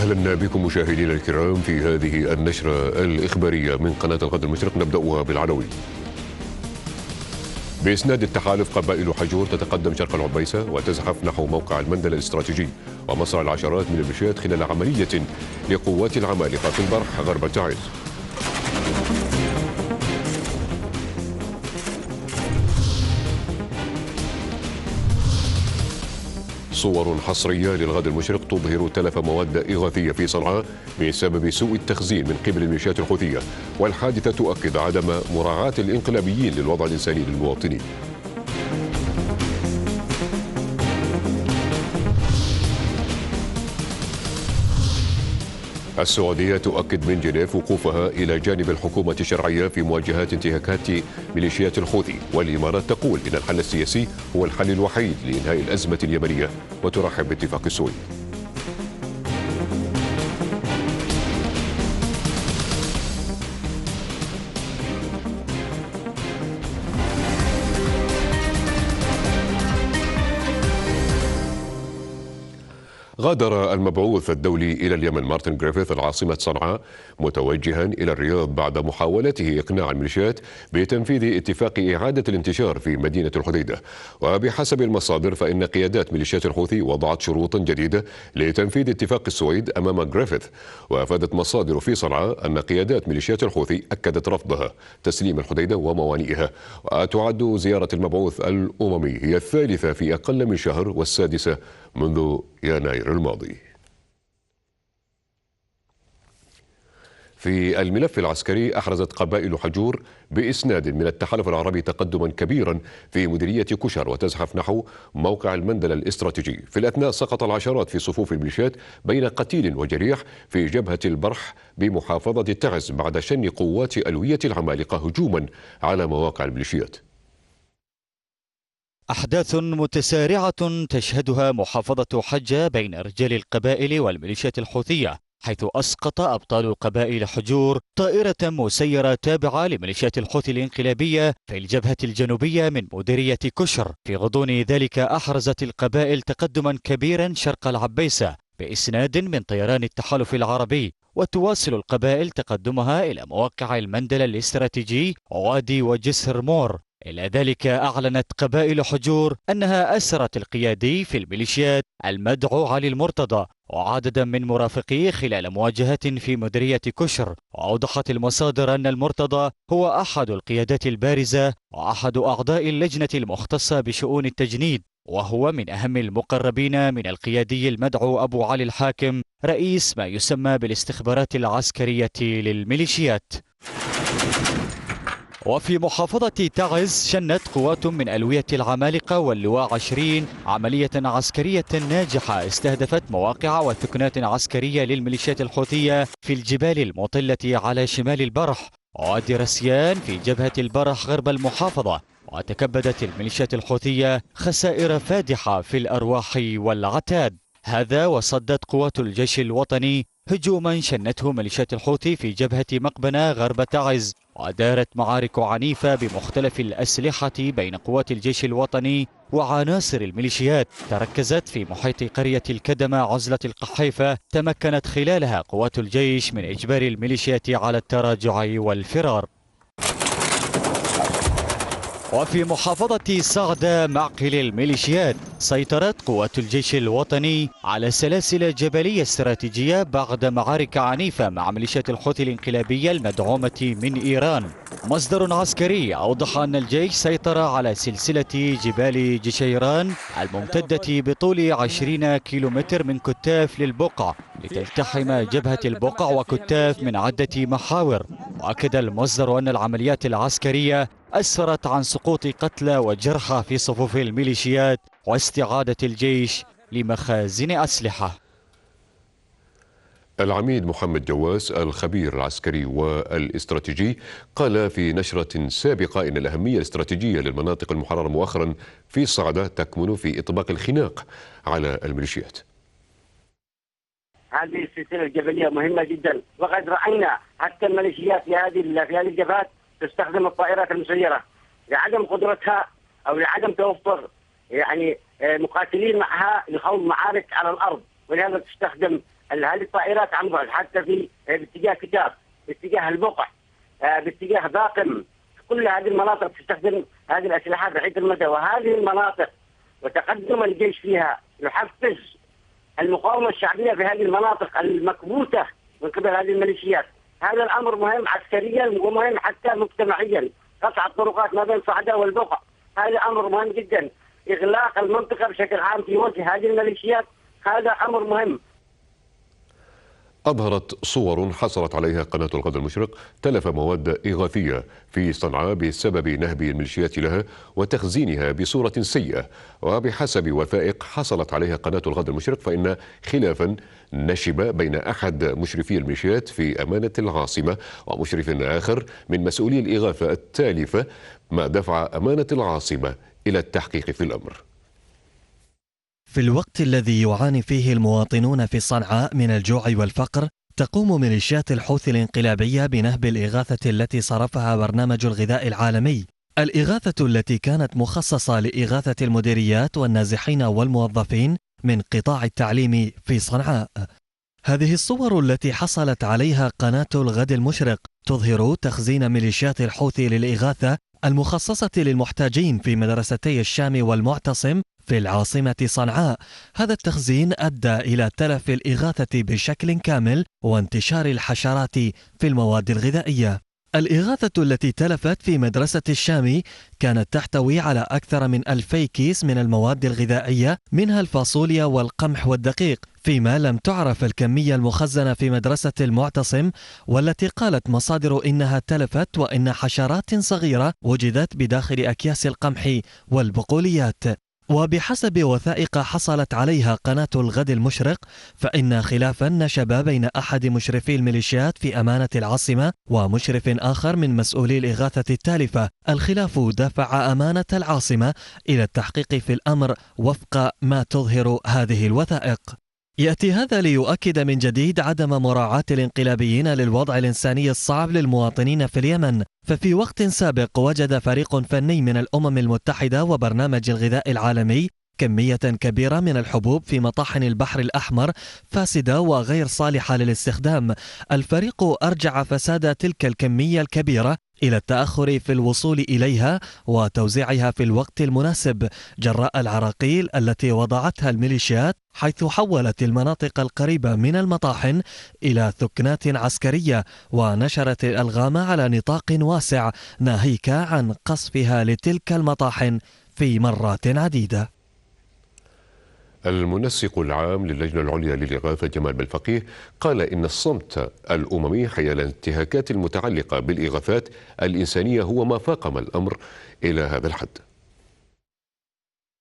أهلا بكم مشاهدينا الكرام في هذه النشرة الإخبارية من قناة الغد المشرق. نبدأها بالعناوين. بإسناد التحالف قبائل حجور تتقدم شرق العبيسة وتزحف نحو موقع المندل الاستراتيجي ومصر العشرات من الميليشيات خلال عملية لقوات العمالقة في البرح غرب تعز. صور حصرية للغد المشرق تظهر تلف مواد إغاثية في صنعاء بسبب سوء التخزين من قبل الميليشيات الحوثية، والحادثة تؤكد عدم مراعاة الإنقلابيين للوضع الإنساني للمواطنين. السعودية تؤكد من جنيف وقوفها إلى جانب الحكومة الشرعية في مواجهة انتهاكات ميليشيات الحوثي، والإمارات تقول إن الحل السياسي هو الحل الوحيد لإنهاء الأزمة اليمنية وترحب باتفاق السويد. غادر المبعوث الدولي إلى اليمن مارتن جريفيث العاصمة صنعاء متوجها إلى الرياض بعد محاولته إقناع الميليشيات بتنفيذ اتفاق إعادة الانتشار في مدينة الحديدة. وبحسب المصادر فإن قيادات ميليشيات الحوثي وضعت شروطا جديدة لتنفيذ اتفاق السويد أمام جريفيث. وأفادت مصادر في صنعاء أن قيادات ميليشيات الحوثي أكدت رفضها تسليم الحديدة وموانئها. وتعد زيارة المبعوث الأممي هي الثالثة في أقل من شهر والسادسة منذ يناير الماضي. في الملف العسكري أحرزت قبائل حجور بإسناد من التحالف العربي تقدما كبيرا في مديرية كشر وتزحف نحو موقع المندل الاستراتيجي. في الأثناء سقط العشرات في صفوف الميليشيات بين قتيل وجريح في جبهة البرح بمحافظة تعز بعد شن قوات ألوية العمالقة هجوما على مواقع الميليشيات. أحداث متسارعة تشهدها محافظة حجة بين رجال القبائل والميليشيات الحوثية، حيث أسقط أبطال قبائل حجور طائرة مسيرة تابعة لميليشيات الحوثي الانقلابية في الجبهة الجنوبية من مديرية كشر. في غضون ذلك أحرزت القبائل تقدما كبيرا شرق العبيسة بإسناد من طيران التحالف العربي، وتواصل القبائل تقدمها إلى مواقع المندل الاستراتيجي ووادي وجسر مور. إلى ذلك أعلنت قبائل حجور أنها أسرت القيادي في الميليشيات المدعو علي المرتضى وعددا من مرافقيه خلال مواجهة في مديرية كشر. وأوضحت المصادر أن المرتضى هو أحد القيادات البارزة وأحد أعضاء اللجنة المختصة بشؤون التجنيد، وهو من أهم المقربين من القيادي المدعو أبو علي الحاكم رئيس ما يسمى بالاستخبارات العسكرية للميليشيات. وفي محافظة تعز شنت قوات من ألوية العمالقة واللواء 20 عملية عسكرية ناجحة استهدفت مواقع وثكنات عسكرية للميليشيات الحوثية في الجبال المطلة على شمال البرح ووادي رسيان في جبهة البرح غرب المحافظة. وتكبدت الميليشيات الحوثية خسائر فادحة في الأرواح والعتاد. هذا وصدت قوات الجيش الوطني هجوما شنته ميليشيات الحوثي في جبهة مقبنة غرب تعز، ودارت معارك عنيفة بمختلف الأسلحة بين قوات الجيش الوطني وعناصر الميليشيات تركزت في محيط قرية الكدمة عزلة القحيفة، تمكنت خلالها قوات الجيش من إجبار الميليشيات على التراجع والفرار. وفي محافظة صعدة معقل الميليشيات سيطرت قوات الجيش الوطني على سلاسل جبلية استراتيجية بعد معارك عنيفة مع ميليشيات الحوثي الانقلابية المدعومة من إيران. مصدر عسكري أوضح أن الجيش سيطر على سلسلة جبال جشيران الممتدة بطول 20 كيلومتر من كتاف للبقع لتلتحم جبهة البقع وكتاف من عدة محاور. وأكد المصدر أن العمليات العسكرية أسفرت عن سقوط قتلى وجرحى في صفوف الميليشيات واستعادة الجيش لمخازن أسلحة. العميد محمد جواس الخبير العسكري والاستراتيجي قال في نشرة سابقة إن الأهمية الاستراتيجية للمناطق المحررة مؤخرا في صعدة تكمن في إطباق الخناق على الميليشيات. هذه السلسلة الجبلية مهمة جدا، وقد رأينا حتى الميليشيات في هذه الجبهات تستخدم الطائرات المسيرة لعدم قدرتها أو لعدم توفر مقاتلين معها لخوض معارك على الأرض، ولهذا تستخدم هذه الطائرات عن بعد، حتى في باتجاه كتاب، باتجاه البقع، باتجاه باقم، كل هذه المناطق تستخدم هذه الأسلحة بعيد المدى. وهذه المناطق وتقدم الجيش فيها يحفز المقاومة الشعبية في هذه المناطق المكبوتة من قبل هذه الميليشيات. هذا الأمر مهم عسكريا ومهم حتى مجتمعيا. قطع الطرقات ما بين صعدة والبقع هذا أمر مهم جدا. إغلاق المنطقة بشكل عام في وجه هذه الميليشيات هذا أمر مهم. أظهرت صور حصلت عليها قناة الغد المشرق تلف مواد إغاثية في صنعاء بسبب نهب الميليشيات لها وتخزينها بصورة سيئة. وبحسب وثائق حصلت عليها قناة الغد المشرق فإن خلافا نشب بين أحد مشرفي الميليشيات في أمانة العاصمة ومشرف آخر من مسؤولي الإغاثة التالفة، ما دفع أمانة العاصمة إلى التحقيق في الأمر. في الوقت الذي يعاني فيه المواطنون في صنعاء من الجوع والفقر، تقوم ميليشيات الحوثي الانقلابية بنهب الإغاثة التي صرفها برنامج الغذاء العالمي، الإغاثة التي كانت مخصصة لإغاثة المديريات والنازحين والموظفين من قطاع التعليم في صنعاء. هذه الصور التي حصلت عليها قناة الغد المشرق تظهر تخزين ميليشيات الحوثي للإغاثة المخصصة للمحتاجين في مدرستي الشام والمعتصم في العاصمة صنعاء. هذا التخزين أدى إلى تلف الإغاثة بشكل كامل وانتشار الحشرات في المواد الغذائية. الإغاثة التي تلفت في مدرسة الشام كانت تحتوي على أكثر من 2000 كيس من المواد الغذائية، منها الفاصوليا والقمح والدقيق، فيما لم تعرف الكمية المخزنة في مدرسة المعتصم، والتي قالت مصادر إنها تلفت وإن حشرات صغيرة وجدت بداخل أكياس القمح والبقوليات. وبحسب وثائق حصلت عليها قناة الغد المشرق فإن خلافا نشب بين أحد مشرفي الميليشيات في أمانة العاصمة ومشرف آخر من مسؤولي الإغاثة التالفة. الخلاف دفع أمانة العاصمة إلى التحقيق في الأمر وفق ما تظهر هذه الوثائق. يأتي هذا ليؤكد من جديد عدم مراعاة الانقلابيين للوضع الإنساني الصعب للمواطنين في اليمن. ففي وقت سابق وجد فريق فني من الأمم المتحدة وبرنامج الغذاء العالمي كمية كبيرة من الحبوب في مطاحن البحر الأحمر فاسدة وغير صالحة للاستخدام. الفريق أرجع فساد تلك الكمية الكبيرة إلى التأخر في الوصول إليها وتوزيعها في الوقت المناسب جراء العراقيل التي وضعتها الميليشيات، حيث حولت المناطق القريبة من المطاحن إلى ثكنات عسكرية ونشرت الألغام على نطاق واسع، ناهيك عن قصفها لتلك المطاحن في مرات عديدة. المنسق العام للجنة العليا للإغاثة جمال بالفقيه قال إن الصمت الأممي حيال الانتهاكات المتعلقة بالإغاثات الإنسانية هو ما فاقم الأمر إلى هذا الحد.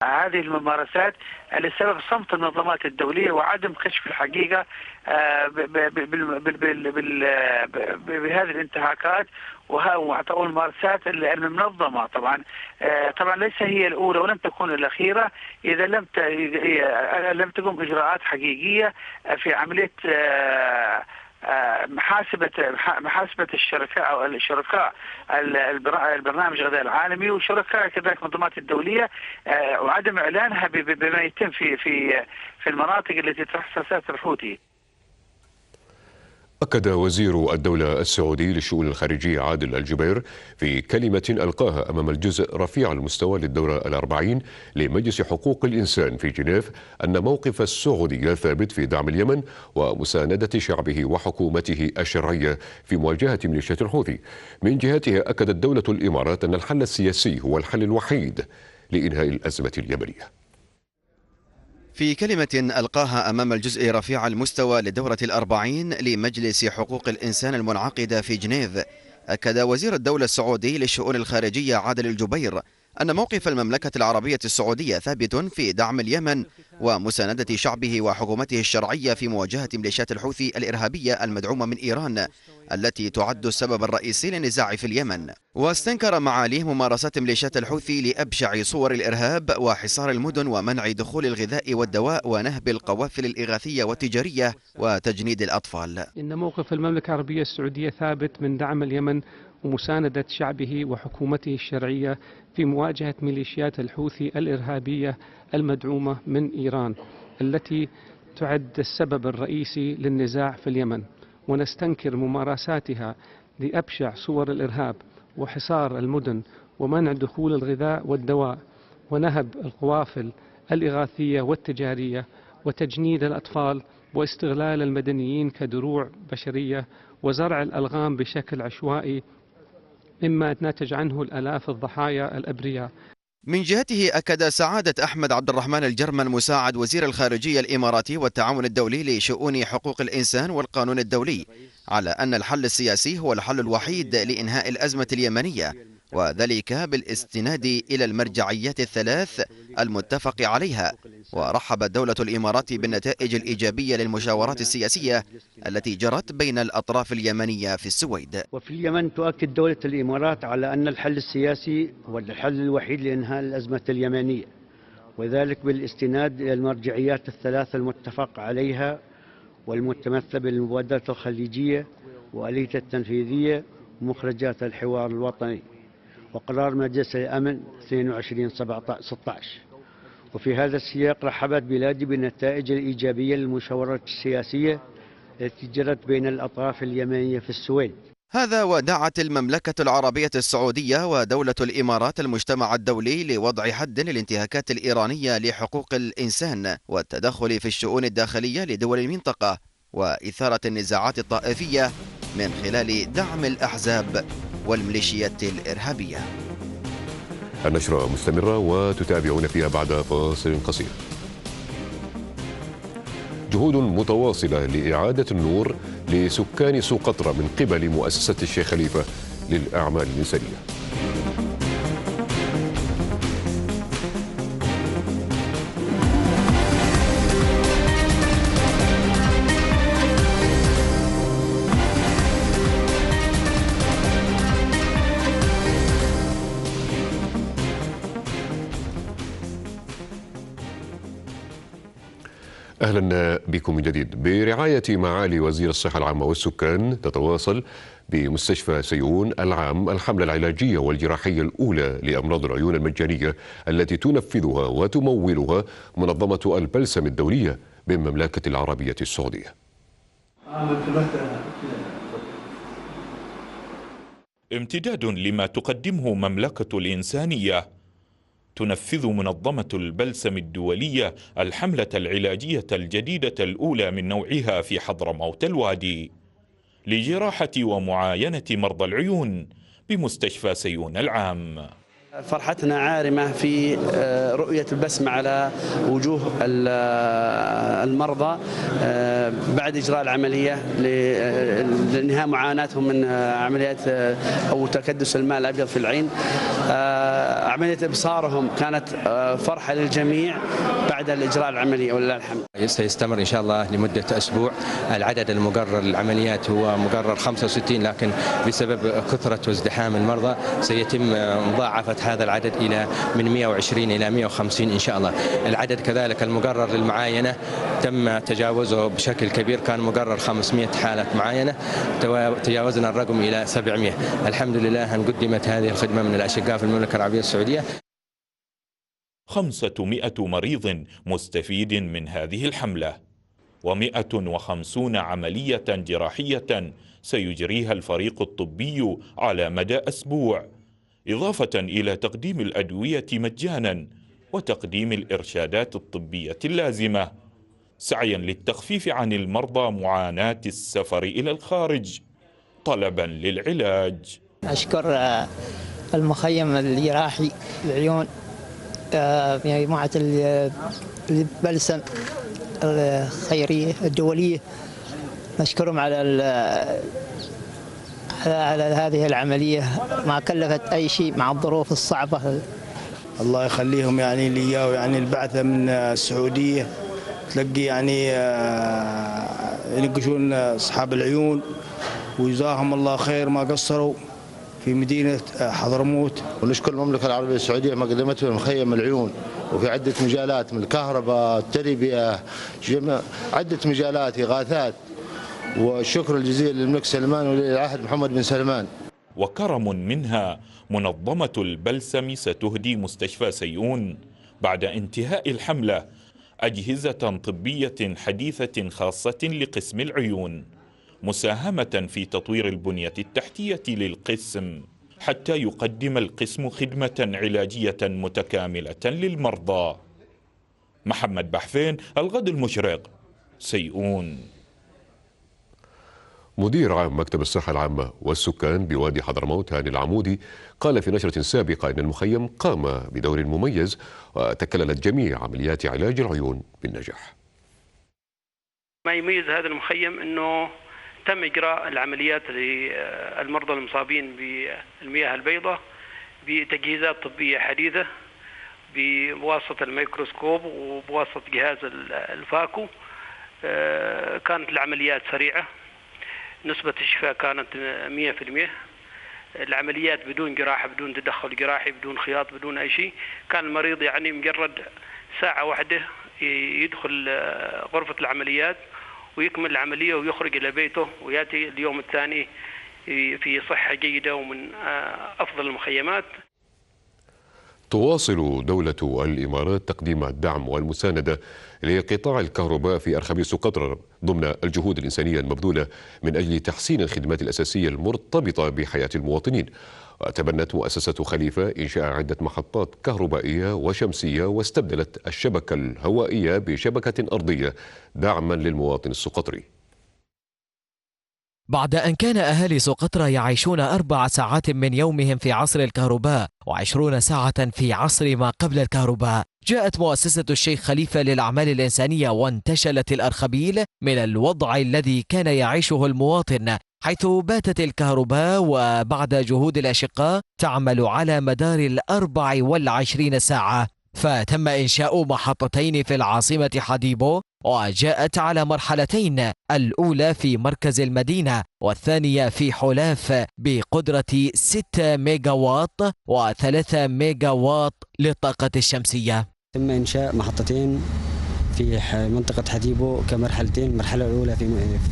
هذه الممارسات لسبب صمت المنظمات الدولية وعدم كشف الحقيقة بهذه الانتهاكات والممارسات المنظمة. طبعا ليس هي الأولى ولم تكون الأخيرة إذا لم تقوم إجراءات حقيقية في عملية محاسبة الشركاء البرنامج الغذاء العالمي وشركاء كذلك المنظمات الدولية، وعدم إعلانها بما يتم في المناطق التي تحصل الحوثي. أكد وزير الدولة السعودي للشؤون الخارجية عادل الجبير في كلمة ألقاها أمام الجزء رفيع المستوى للدورة ال40 لمجلس حقوق الإنسان في جنيف أن موقف السعودية ثابت في دعم اليمن ومساندة شعبه وحكومته الشرعية في مواجهة ميليشيات الحوثي. من جهتها أكدت دولة الإمارات أن الحل السياسي هو الحل الوحيد لإنهاء الأزمة اليمنية. في كلمة ألقاها أمام الجزء رفيع المستوى للدورة ال40 لمجلس حقوق الإنسان المنعقدة في جنيف، أكد وزير الدولة السعودي للشؤون الخارجية عادل الجبير أن موقف المملكة العربية السعودية ثابت في دعم اليمن ومساندة شعبه وحكومته الشرعية في مواجهة ميليشيات الحوثي الإرهابية المدعومة من إيران التي تعد السبب الرئيسي للنزاع في اليمن. واستنكر معاليه ممارسات ميليشيات الحوثي لأبشع صور الإرهاب وحصار المدن ومنع دخول الغذاء والدواء ونهب القوافل الإغاثية والتجارية وتجنيد الأطفال. إن موقف المملكة العربية السعودية ثابت من دعم اليمن ومساندة شعبه وحكومته الشرعية في مواجهة ميليشيات الحوثي الإرهابية المدعومة من إيران التي تعد السبب الرئيسي للنزاع في اليمن، ونستنكر ممارساتها لأبشع صور الإرهاب وحصار المدن ومنع دخول الغذاء والدواء ونهب القوافل الإغاثية والتجارية وتجنيد الأطفال واستغلال المدنيين كدروع بشرية وزرع الألغام بشكل عشوائي مما نتج عنه الآلاف الضحايا الأبرياء. من جهته أكد سعادة أحمد عبد الرحمن الجرمن مساعد وزير الخارجية الإماراتي والتعاون الدولي لشؤون حقوق الإنسان والقانون الدولي على أن الحل السياسي هو الحل الوحيد لإنهاء الأزمة اليمنية، وذلك بالاستناد إلى المرجعيات الثلاث المتفق عليها. ورحب الدولة الإمارات بالنتائج الإيجابية للمشاورات السياسية التي جرت بين الأطراف اليمنية في السويد. وفي اليمن تؤكد دولة الإمارات على أن الحل السياسي هو الحل الوحيد لإنهاء الأزمة اليمنية، وذلك بالاستناد إلى المرجعيات الثلاث المتفق عليها والمتمثلة بالمبادرة الخليجية وآلية التنفيذية ومخرجات الحوار الوطني وقرار مجلس الأمن 22/16. وفي هذا السياق رحبت بلادي بالنتائج الإيجابية للمشاورات السياسية التي جرت بين الأطراف اليمنية في السويد. هذا ودعت المملكة العربية السعودية ودولة الإمارات المجتمع الدولي لوضع حد للانتهاكات الإيرانية لحقوق الإنسان والتدخل في الشؤون الداخلية لدول المنطقة وإثارة النزاعات الطائفية من خلال دعم الأحزاب والميليشيات الإرهابية. النشرة مستمرة وتتابعون فيها بعد فاصل قصير. جهود متواصلة لإعادة النور لسكان سوق قطرة من قبل مؤسسة الشيخ خليفة للأعمال الإنسانية. أهلا بكم من جديد. برعاية معالي وزير الصحة العامة والسكان تتواصل بمستشفى سيئون العام الحملة العلاجية والجراحية الأولى لأمراض العيون المجانية التي تنفذها وتمولها منظمة البلسم الدولية بالمملكة العربية السعودية. امتداد لما تقدمه مملكة الإنسانية، تنفذ منظمة البلسم الدولية الحملة العلاجية الجديدة الأولى من نوعها في حضرموت الوادي لجراحة ومعاينة مرضى العيون بمستشفى سيئون العام. فرحتنا عارمة في رؤية البسمة على وجوه المرضى بعد إجراء العملية لإنهاء معاناتهم من عمليات أو تكدس الماء الأبيض في العين. عملية إبصارهم كانت فرحة للجميع بعد الإجراء العملية ولله الحمد. سيستمر إن شاء الله لمدة أسبوع. العدد المقرر للعمليات هو مقرر 65، لكن بسبب كثرة وازدحام المرضى سيتم مضاعفة هذا العدد إلى من 120 إلى 150 إن شاء الله. العدد كذلك المقرر للمعاينة تم تجاوزه بشكل كبير، كان مقرر 500 حالة معاينة، تجاوزنا الرقم إلى 700. الحمد لله أن قدمت هذه الخدمة من الأشقاء في المملكة العربية السعودية. 500 مريض مستفيد من هذه الحملة، و150 عملية جراحية سيجريها الفريق الطبي على مدى أسبوع، إضافة إلى تقديم الأدوية مجانا وتقديم الإرشادات الطبية اللازمة، سعيا للتخفيف عن المرضى معاناة السفر إلى الخارج طلبا للعلاج. أشكر المخيم الجراحي للعيون مجموعة البلسم الخيرية الدولية، نشكرهم على هذه العملية، ما كلفت أي شيء مع الظروف الصعبة. الله يخليهم يعني لي، يعني البعثة من السعودية تلقي يعني ينقشون أصحاب العيون، وجزاهم الله خير ما قصروا في مدينة حضرموت. ونشكر المملكة العربية السعودية ما قدمته لمخيم العيون، وفي عدة مجالات من الكهرباء، التربية، عدة مجالات إغاثات. والشكر الجزيل للملك سلمان ولي العهد محمد بن سلمان. وكرم منها منظمة البلسم ستهدي مستشفى سيئون بعد انتهاء الحملة أجهزة طبية حديثة خاصة لقسم العيون، مساهمة في تطوير البنية التحتية للقسم حتى يقدم القسم خدمة علاجية متكاملة للمرضى. محمد بحفين، الغد المشرق، سيئون. مدير عام مكتب الصحة العامة والسكان بوادي حضرموت هاني العمودي قال في نشرة سابقة أن المخيم قام بدور مميز وتكللت جميع عمليات علاج العيون بالنجاح. ما يميز هذا المخيم أنه تم إجراء العمليات للمرضى المصابين بالمياه البيضاء بتجهيزات طبية حديثة بواسطة الميكروسكوب وبواسطة جهاز الفاكو. كانت العمليات سريعة، نسبة الشفاء كانت 100%. العمليات بدون جراحة، بدون تدخل جراحي، بدون خياط، بدون أي شيء. كان المريض يعني مجرد ساعة واحدة يدخل غرفة العمليات ويكمل العملية ويخرج إلى بيته ويأتي اليوم الثاني في صحة جيدة ومن أفضل المخيمات. تواصل دولة الإمارات تقديم الدعم والمساندة لقطاع الكهرباء في أرخبيل سقطرى ضمن الجهود الإنسانية المبذولة من أجل تحسين الخدمات الأساسية المرتبطة بحياة المواطنين. وتبنت مؤسسة خليفة إنشاء عدة محطات كهربائية وشمسية واستبدلت الشبكة الهوائية بشبكة أرضية دعما للمواطن السقطري. بعد أن كان أهالي سقطرى يعيشون 4 ساعات من يومهم في عصر الكهرباء و20 ساعة في عصر ما قبل الكهرباء، جاءت مؤسسة الشيخ خليفة للأعمال الإنسانية وانتشلت الأرخبيل من الوضع الذي كان يعيشه المواطن، حيث باتت الكهرباء وبعد جهود الأشقاء تعمل على مدار 24 ساعة. فتم إنشاء محطتين في العاصمة حديبو، وجاءت على مرحلتين، الأولى في مركز المدينة والثانية في حلاف بقدرة 6 ميجا واط و3 ميجا واط للطاقة الشمسية. تم إنشاء محطتين في منطقة حديبو كمرحلتين، المرحلة الأولى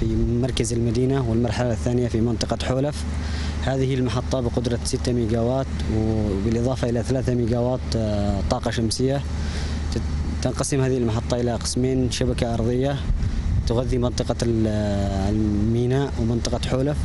في مركز المدينة والمرحلة الثانية في منطقة حولف. هذه المحطة بقدرة 6 ميجا واط وبالإضافة إلى 3 ميجا واط طاقة شمسية. تنقسم هذه المحطة إلى قسمين: شبكة أرضية تغذي منطقة الميناء ومنطقة حولف،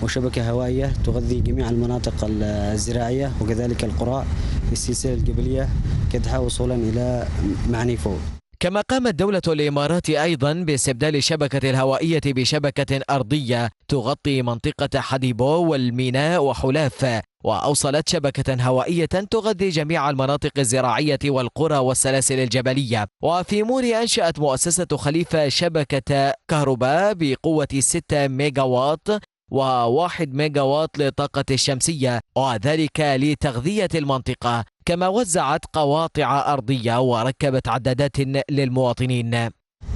وشبكة هوائية تغذي جميع المناطق الزراعية وكذلك القرى في السلسلة الجبلية كدحة وصولا إلى معنيفو. كما قامت دولة الإمارات أيضا باستبدال الشبكة الهوائية بشبكة أرضية تغطي منطقة حديبو والميناء وحلاف، وأوصلت شبكة هوائية تغذي جميع المناطق الزراعية والقرى والسلاسل الجبلية. وفي موري أنشأت مؤسسة خليفة شبكة كهرباء بقوة 6 ميجا واط و1 ميجا واط للطاقة الشمسية، وذلك لتغذية المنطقة. كما وزعت قواطع أرضية وركبت عدادات للمواطنين.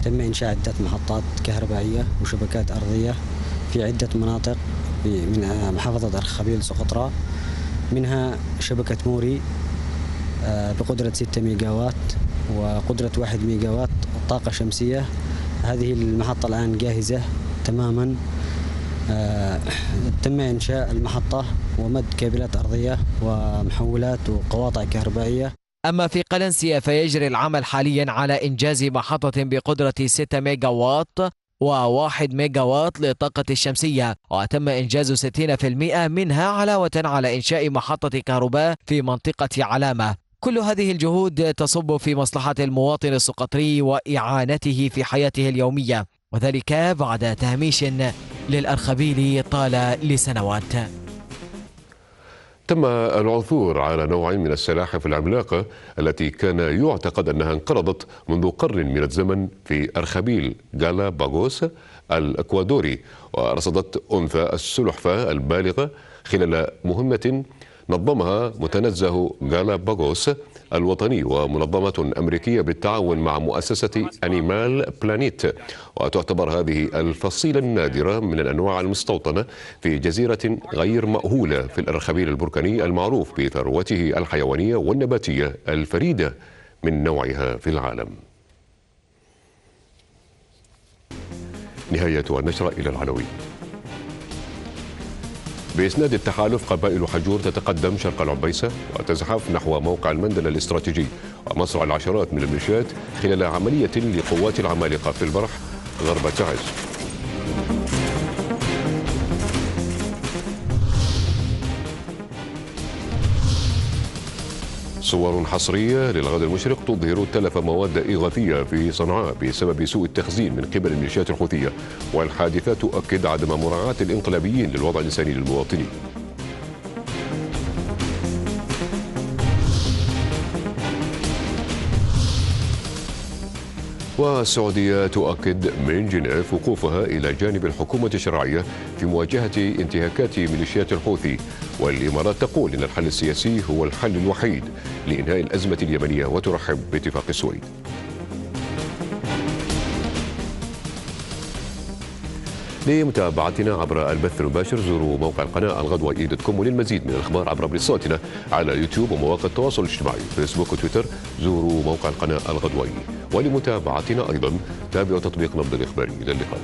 تم إنشاء عدة محطات كهربائية وشبكات أرضية في عدة مناطق من محافظة أرخبيل سقطرى، منها شبكة موري بقدرة 6 ميجا واط وقدرة 1 ميجا واط طاقة شمسية. هذه المحطة الآن جاهزة تماما. تم إنشاء المحطة ومد كابلات أرضية ومحولات وقواطع كهربائية. أما في قلنسية فيجري العمل حاليا على إنجاز محطة بقدرة 6 ميجا واط و1 ميجا واط للطاقة الشمسية، وتم إنجاز 60% منها علاوة على إنشاء محطة كهرباء في منطقة علامة. كل هذه الجهود تصب في مصلحة المواطن السقطري وإعانته في حياته اليومية، وذلك بعد تهميش للأرخبيل طال لسنوات. تم العثور على نوع من السلاحف العملاقة التي كان يعتقد أنها انقرضت منذ قرن من الزمن في أرخبيل غالاباغوس الأكوادوري. ورصدت أنثى السلحفاة البالغة خلال مهمة نظمها متنزه غالاباغوس الوطني ومنظمة أمريكية بالتعاون مع مؤسسة أنيمال بلانيت. وتعتبر هذه الفصيلة النادرة من الأنواع المستوطنة في جزيرة غير مأهولة في الأرخبيل البركاني المعروف بثروته الحيوانية والنباتية الفريدة من نوعها في العالم. نهاية النشرة، إلى العناوين. بإسناد التحالف قبائل حجور تتقدم شرق العبيسة وتزحف نحو موقع المندل الاستراتيجي ومصرع العشرات من الميليشيات خلال عملية لقوات العمالقة في البرح غرب تعز. صور حصرية للغد المشرق تظهر تلف مواد إغاثية في صنعاء بسبب سوء التخزين من قبل الميليشيات الحوثية، والحادثة تؤكد عدم مراعاة الإنقلابيين للوضع الإنساني للمواطنين. والسعودية تؤكد من جنيف وقوفها إلى جانب الحكومة الشرعية في مواجهة انتهاكات ميليشيات الحوثي، والإمارات تقول إن الحل السياسي هو الحل الوحيد لإنهاء الأزمة اليمنية وترحب باتفاق السويد. لمتابعتنا عبر البث المباشر زوروا موقع القناة الغدوائي.com، وللمزيد من الأخبار عبر منصاتنا على يوتيوب ومواقع التواصل الاجتماعي فيسبوك وتويتر زوروا موقع القناة الغدوائي، ولمتابعتنا أيضا تابعوا تطبيق نبض الإخباري. إلى اللقاء.